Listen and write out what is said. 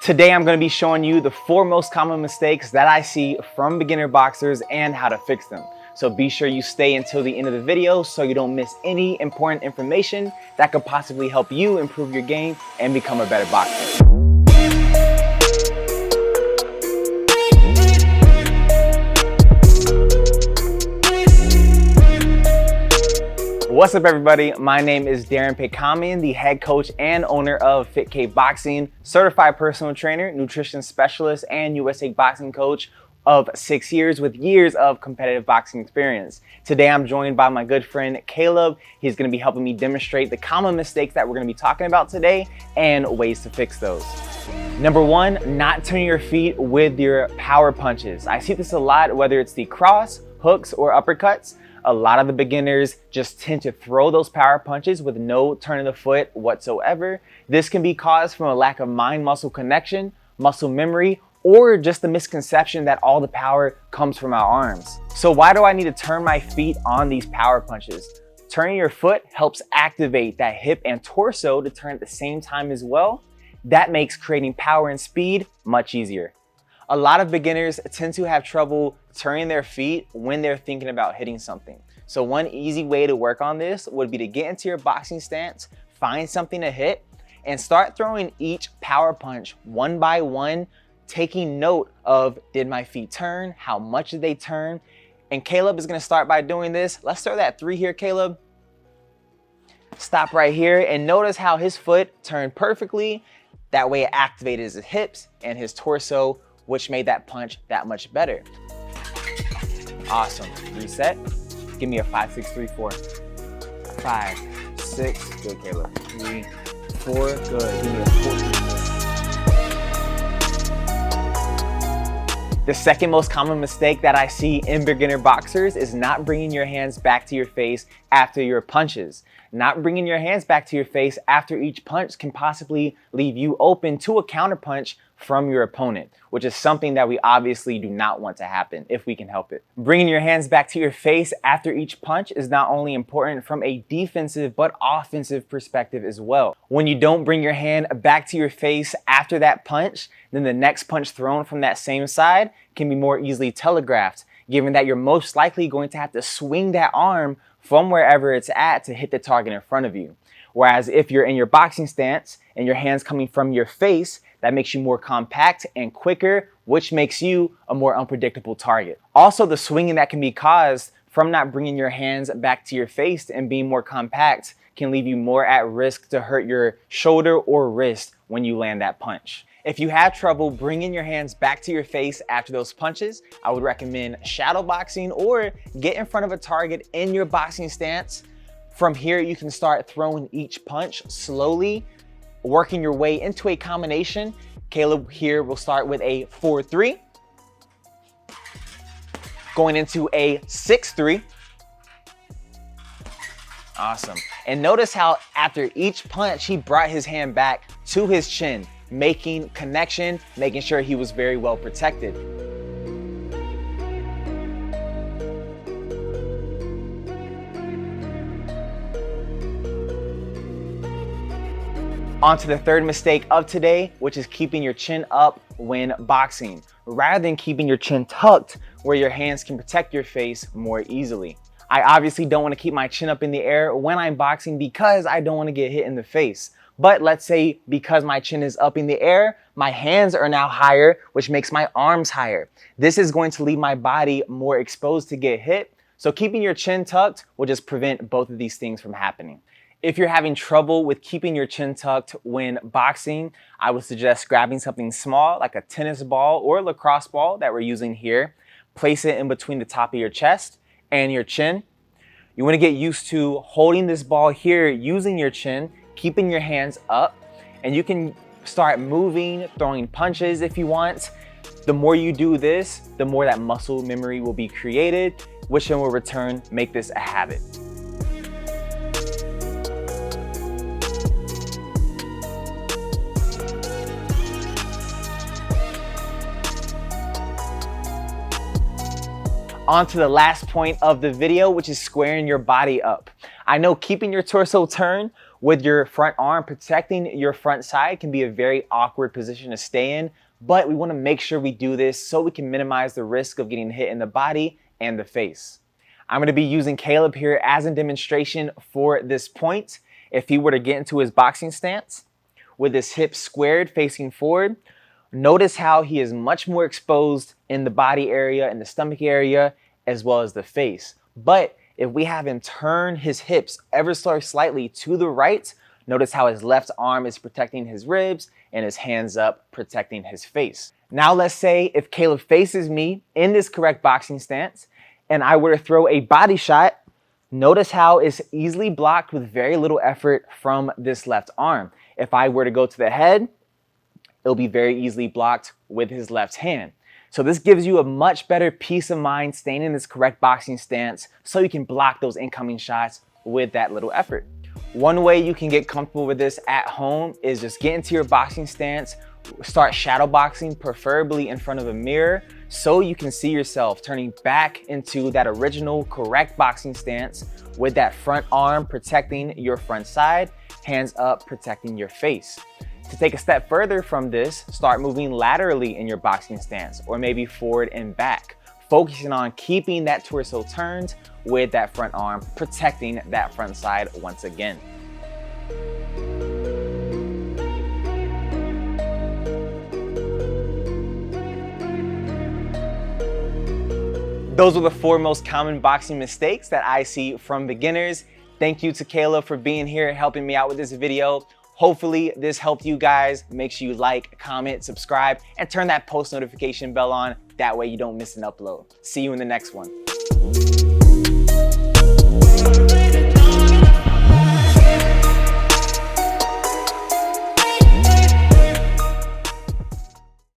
Today I'm going to be showing you the 4 most common mistakes that I see from beginner boxers and how to fix them. So be sure you stay until the end of the video so you don't miss any important information that could possibly help you improve your game and become a better boxer. What's up everybody, my name is Darren Pekamian, the head coach and owner of FitK Boxing, certified personal trainer, nutrition specialist, and USA boxing coach of 6 years with years of competitive boxing experience. Today I'm joined by my good friend Caleb. He's going to be helping me demonstrate the common mistakes that we're going to be talking about today and ways to fix those. Number 1, not turning your feet with your power punches. I see this a lot, whether it's the cross, hooks, or uppercuts. A lot of the beginners just tend to throw those power punches with no turn of the foot whatsoever. This can be caused from a lack of mind-muscle connection, muscle memory, or just the misconception that all the power comes from our arms. So why do I need to turn my feet on these power punches? Turning your foot helps activate that hip and torso to turn at the same time as well. That makes creating power and speed much easier. A lot of beginners tend to have trouble turning their feet when they're thinking about hitting something. So one easy way to work on this would be to get into your boxing stance, find something to hit, and start throwing each power punch one by one, taking note of, did my feet turn? How much did they turn? And Caleb is gonna start by doing this. Let's throw that 3 here, Caleb. Stop right here and notice how his foot turned perfectly. That way it activated his hips and his torso, which made that punch that much better. Awesome. Reset. Give me a 5, 6, 3, 4. 5, 6. Good, Caleb. 3, 4. Good. Give me a 4, 3, 4. The second most common mistake that I see in beginner boxers is not bringing your hands back to your face after your punches. Not bringing your hands back to your face after each punch can possibly leave you open to a counterpunch from your opponent, which is something that we obviously do not want to happen if we can help it. Bringing your hands back to your face after each punch is not only important from a defensive but offensive perspective as well. When you don't bring your hand back to your face after that punch, then the next punch thrown from that same side can be more easily telegraphed, given that you're most likely going to have to swing that arm from wherever it's at to hit the target in front of you. Whereas if you're in your boxing stance and your hands coming from your face, that makes you more compact and quicker, which makes you a more unpredictable target. Also, the swinging that can be caused from not bringing your hands back to your face and being more compact can leave you more at risk to hurt your shoulder or wrist when you land that punch. If you have trouble bringing your hands back to your face after those punches, I would recommend shadow boxing or get in front of a target in your boxing stance. From here, you can start throwing each punch slowly, working your way into a combination. Caleb here will start with a 4-3, going into a 6-3. Awesome. And notice how after each punch, he brought his hand back to his chin, making connection, making sure he was very well protected. On to the third mistake of today, which is keeping your chin up when boxing, rather than keeping your chin tucked where your hands can protect your face more easily. I obviously don't want to keep my chin up in the air when I'm boxing because I don't want to get hit in the face. But let's say because my chin is up in the air, my hands are now higher, which makes my arms higher. This is going to leave my body more exposed to get hit. So keeping your chin tucked will just prevent both of these things from happening. If you're having trouble with keeping your chin tucked when boxing, I would suggest grabbing something small like a tennis ball or a lacrosse ball that we're using here. Place it in between the top of your chest and your chin. You want to get used to holding this ball here using your chin, keeping your hands up, and you can start moving, throwing punches if you want. The more you do this, the more that muscle memory will be created, which in return make this a habit. On to the last point of the video, which is squaring your body up. I know keeping your torso turned with your front arm. Protecting your front side can be a very awkward position to stay in, but we want to make sure we do this so we can minimize the risk of getting hit in the body and the face. I'm going to be using Caleb here as a demonstration for this point. If he were to get into his boxing stance with his hips squared facing forward, notice how he is much more exposed in the body area, in the stomach area, as well as the face. But if we have him turn his hips ever so slightly to the right, notice how his left arm is protecting his ribs and his hands up protecting his face. Now let's say if Caleb faces me in this correct boxing stance and I were to throw a body shot, notice how it's easily blocked with very little effort from this left arm. If I were to go to the head, it'll be very easily blocked with his left hand. So this gives you a much better peace of mind staying in this correct boxing stance so you can block those incoming shots with that little effort. One way you can get comfortable with this at home is just get into your boxing stance, start shadow boxing, preferably in front of a mirror, so you can see yourself turning back into that original correct boxing stance with that front arm protecting your front side, hands up protecting your face. To take a step further from this, start moving laterally in your boxing stance, or maybe forward and back, focusing on keeping that torso turned with that front arm, protecting that front side once again. Those are the 4 most common boxing mistakes that I see from beginners. Thank you to Caleb for being here, helping me out with this video. Hopefully this helped you guys. Make sure you like, comment, subscribe, and turn that post notification bell on. That way you don't miss an upload. See you in the next one.